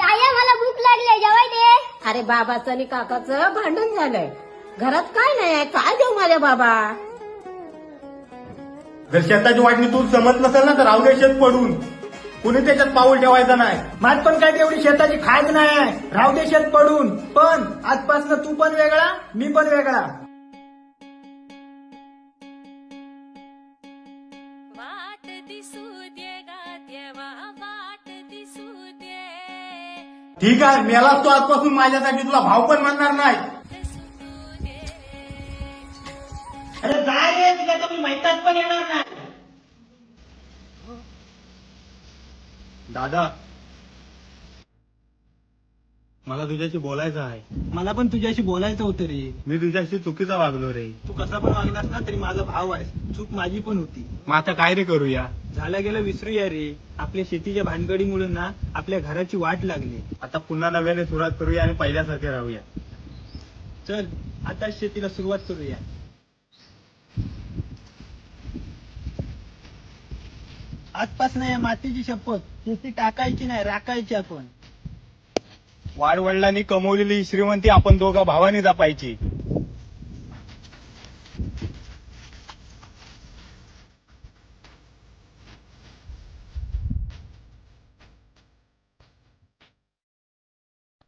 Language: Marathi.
आया मला भूक लागली जेवाय दे. अरे बाबाचं आणि काकाचं भांडण झालंय. घरात काय नाही, काय देऊ माझ्या बाबा. जर शेताची वाटणी तू जमत नसेल ना तर राहू दे शेत पडून. कुणी त्याच्यात पाऊल ठेवायचं नाही. माझ पण काय तेवढी शेताची खाज नाही, राहू दे शेत पडून. पण आजपासून तू पण वेगळा, मी पण वेगळा. वाट दिसू दे गा देवा, वाट दिसू दे. ठीक आहे, मेलास तू आजपासून माझ्यासाठी तुला भाव पण म्हणणार नाही. अरे जा रे, तुला तर मी मैदानात पण येणार नाही. दादा, मला तुझ्याशी बोलायचं आहे. मला पण तुझ्याशी बोलायचं होतं रे. मी तुझ्याशी चुकीचा वागलो रे. तू कसा पण वागलास ना तरी माझा भाव आहे. चूक माझी पण होती. मग आता काय रे करूया? झालं गेलं विसरूया रे. आपल्या शेतीच्या भानगडीमुळे ना आपल्या घराची वाट लागली. आता पुन्हा नव्याने सुरुवात करूया आणि पहिल्यासारखे राहूया. चल आता शेतीला सुरुवात करूया. आजपासून या मातीची शपथ, शेती टाकायची नाही, राखायची आपण. वाडवडिलांनी कमवलेली ही श्रीमंती आपण दोघा भावांनी जपायची.